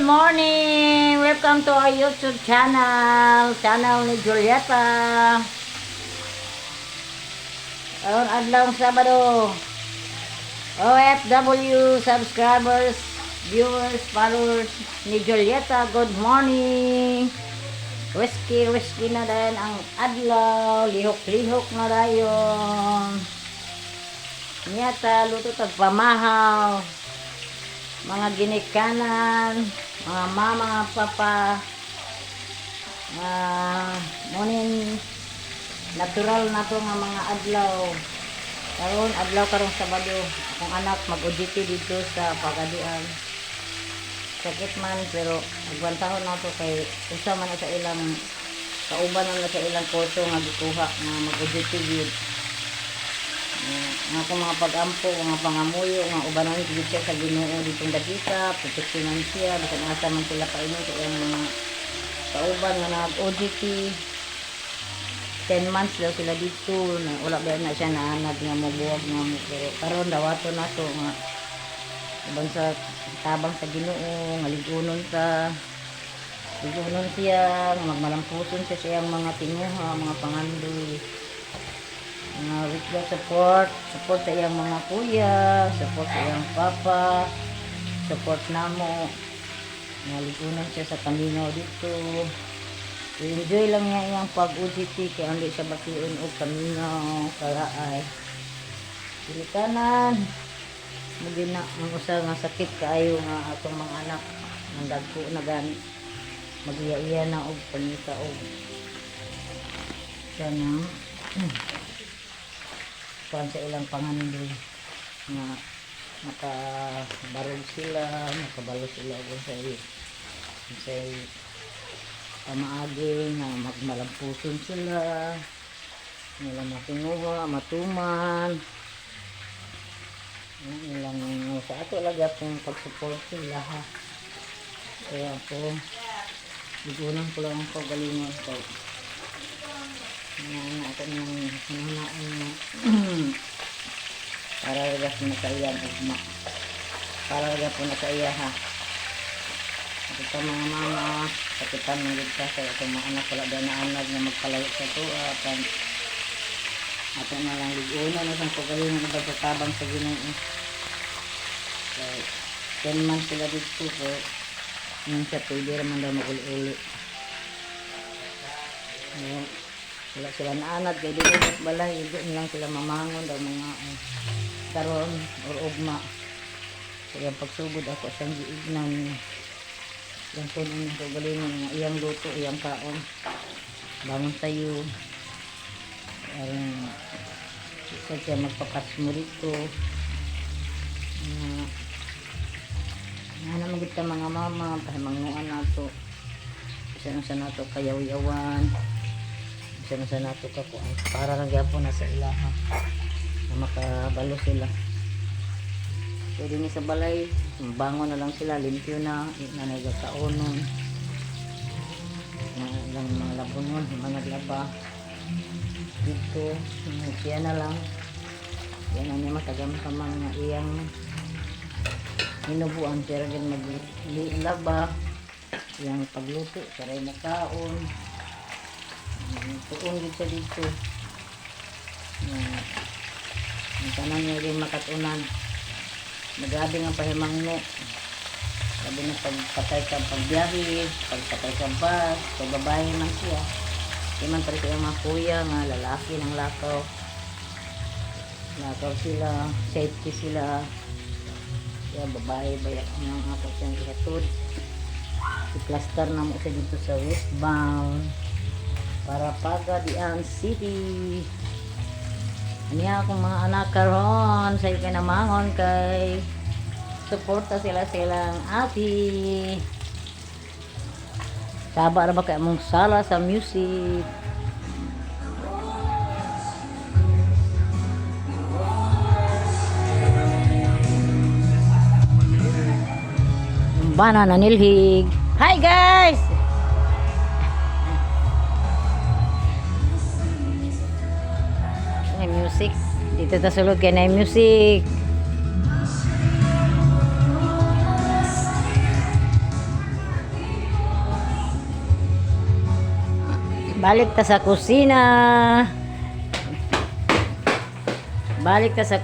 morning! Welcome to our YouTube channel ni Julieta. Aron adlawng Sabado. OFW subscribers, viewers, followers ni Julieta, good morning! Whiskey na din ang adlaw, lihok-lihok na dayon. Niyata, luto tagpamahaw. Mga ginikanan, mga mama, papa, morning, natural na to nga mga adlaw. Karon adlaw karong Sabado, akong anak mag-OJT dito sa Pagadian. Sakit man pero agwantahon na to kay usa man na sa ilang kauban na sa ilang kurso nga gikuha nga mag-OJT gid. Nga akong mga pag-ampo, mga pangamuyo, nga ubanon gid siya sa Ginoo ditong dakita, proteksyonan siya, bisan asa man sila painon sa ilang mga kauban nga nag-OJT. 10 months daw sila dito, na wala ba na siya naanad nga mobuwag nga mo, pero karon dawato na to nga uban sa tabang sa Ginoo, nga ligunon siya, nga magmalampuson siya sa iyang mga tinguha, mga pangandoy. Weekly support sa iyang mga kuya, support sa iyang papa, support namo. Naligunan siya sa Camino dito. Enjoy lang niya iyang pag-UGT kaya hindi siya batiun o Camino, kalaay. Pilikanan, magina ang usa nga sakit kaayo nga atong mga anak ng dagko na gani. Mag-iya na og panita og sana kuan sa ilang pangandoy nga makabarog sila, makabalo sila sa pamaagi nga magmalampuson sila, nila matinguha, matuman, nilang sa ato lagi akong pag-support sila ha. Kaya ako bigunan ko lang ang kagalingon ko ako nang hinanaan para rin po na sa iya para rin po na sa iya ha. Kita mga mama sakitan ng gita sa itong mga anak wala ba na anag na magpalayo sa ito ato na lang ligunan na sang pagalingon na pagkatabang sa Ginoo. So 10 months sila dito so nung siya pwede naman daw mag-uli-uli. Wala sila naanad kay dito sa balay, doon lang sila mamangon daw mga karon or ugma. Kaya pagsugod ako sa giignan yung puno ng kagalingon nga iyang luto, iyang kaon. Bangon tayo. Isa siya magpakasmo rito. Naman kita mga mama, pahimangnuan nato. Isa na sa nato kayaw-yawan. Isa nato ka ko para lang gyapon na sa ila ha. Na makabalo sila. Pwede ni sa balay, bangon na lang sila, limpyo na, nanagkakaonon. Ilang mga labunon, mga naglaba. Dito, siya na lang. Yan na niya matagamtaman nga iyang hinubuan, pero din maglaba. Iyang pagluto, saray na kaon. Tuon dito dito. Ang tanan niya rin makatunan. Magabi nga pahimangno. Sabi na pagpatay ka pagbiyahe, pagpatay ka bus, pagbabae man siya. Di man pala siya mga kuya nga lalaki ng lakaw. Lakaw sila, safety sila. Kaya babae bayak ng ako siyang ihatod. I-plaster na mo siya dito sa westbound. Para Pagadian City. Niya akong mga anak karon sa ikinamangon kay suporta silang ati. Saba na ba kay mong sala sa music? Bana na nilhig. Hi guys! Music dito ta sulod kay na music. Balik ta sa kusina. Balik ta sa